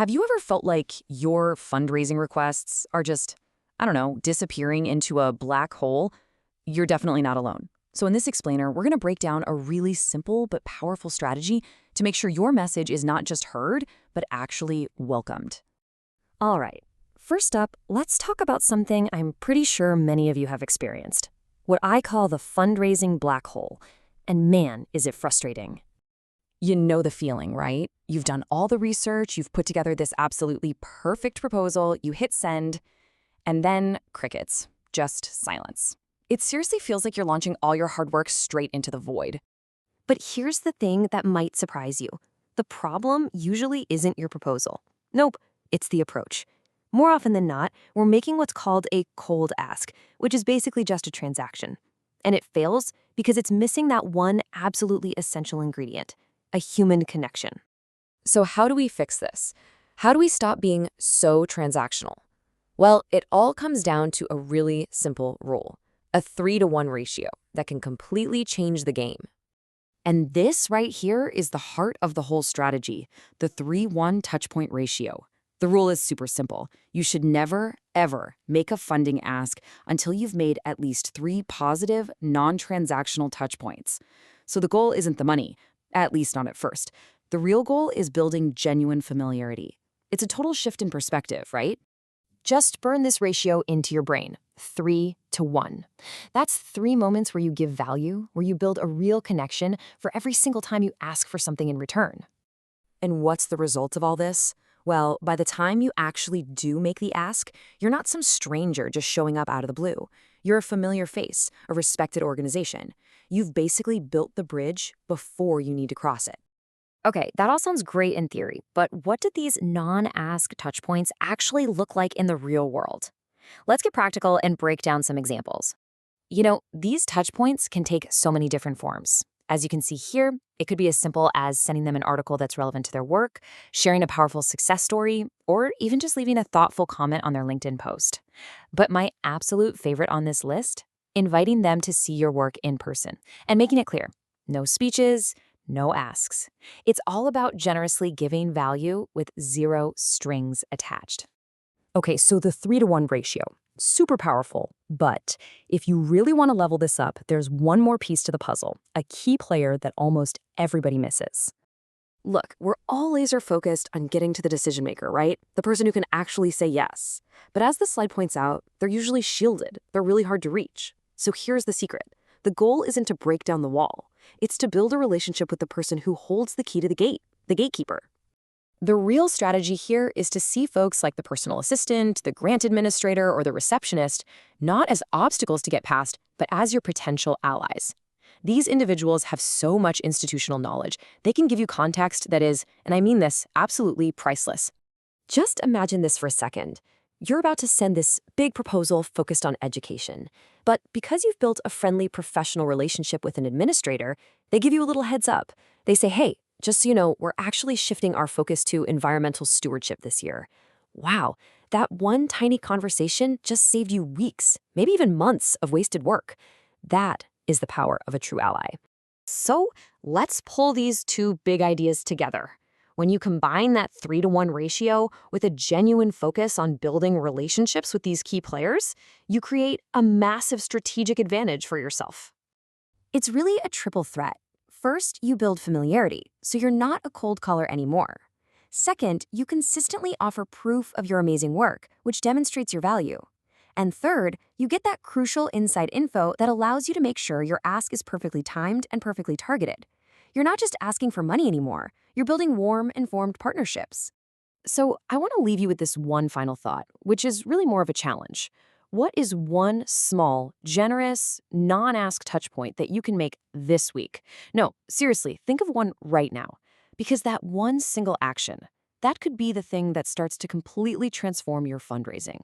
Have you ever felt like your fundraising requests are just, I don't know, disappearing into a black hole? You're definitely not alone. So in this explainer, we're going to break down a really simple but powerful strategy to make sure your message is not just heard, but actually welcomed. All right. First up, let's talk about something I'm pretty sure many of you have experienced. What I call the fundraising black hole. And man, is it frustrating. You know the feeling, right? You've done all the research, you've put together this absolutely perfect proposal, you hit send, and then crickets, just silence. It seriously feels like you're launching all your hard work straight into the void. But here's the thing that might surprise you. The problem usually isn't your proposal. Nope, it's the approach. More often than not, we're making what's called a cold ask, which is basically just a transaction. And it fails because it's missing that one absolutely essential ingredient, a human connection. So how do we fix this? How do we stop being so transactional? Well, it all comes down to a really simple rule, a 3-to-1 ratio that can completely change the game. And this right here is the heart of the whole strategy, the 3-1 touchpoint ratio. The rule is super simple. You should never, ever make a funding ask until you've made at least 3 positive, non-transactional touchpoints. So the goal isn't the money, at least not at first. The real goal is building genuine familiarity. It's a total shift in perspective, right? Just burn this ratio into your brain, 3-to-1. That's 3 moments where you give value, where you build a real connection for every single time you ask for something in return. And what's the result of all this? Well, by the time you actually do make the ask, you're not some stranger just showing up out of the blue. You're a familiar face, a respected organization. You've basically built the bridge before you need to cross it. Okay, that all sounds great in theory, but what do these non-ask touchpoints actually look like in the real world? Let's get practical and break down some examples. These touchpoints can take so many different forms. As you can see here, it could be as simple as sending them an article that's relevant to their work, sharing a powerful success story, or even just leaving a thoughtful comment on their LinkedIn post. But my absolute favorite on this list, inviting them to see your work in person and making it clear, no speeches, no asks. It's all about generously giving value with 0 strings attached. Okay, so the 3-to-1 ratio, super powerful, but if you really want to level this up, there's one more piece to the puzzle, a key player that almost everybody misses. Look, we're all laser focused on getting to the decision maker, right? The person who can actually say yes. But as the slide points out, they're usually shielded. They're really hard to reach. So here's the secret. The goal isn't to break down the wall. It's to build a relationship with the person who holds the key to the gate, the gatekeeper. The real strategy here is to see folks like the personal assistant, the grant administrator, or the receptionist, not as obstacles to get past, but as your potential allies. These individuals have so much institutional knowledge, they can give you context that is, and I mean this, absolutely priceless. Just imagine this for a second. You're about to send this big proposal focused on education. But because you've built a friendly professional relationship with an administrator, they give you a little heads up. They say, hey, just so you know, we're actually shifting our focus to environmental stewardship this year. Wow, that one tiny conversation just saved you weeks, maybe even months of wasted work. That is the power of a true ally. So let's pull these 2 big ideas together. When you combine that 3-to-1 ratio with a genuine focus on building relationships with these key players, you create a massive strategic advantage for yourself. It's really a triple threat. First, you build familiarity, so you're not a cold caller anymore. Second, you consistently offer proof of your amazing work, which demonstrates your value. And third, you get that crucial inside info that allows you to make sure your ask is perfectly timed and perfectly targeted. You're not just asking for money anymore. You're building warm, informed partnerships. So I want to leave you with this one final thought, which is really more of a challenge. What is one small, generous, non-ask touchpoint that you can make this week? No, seriously, think of one right now. Because that one single action, that could be the thing that starts to completely transform your fundraising.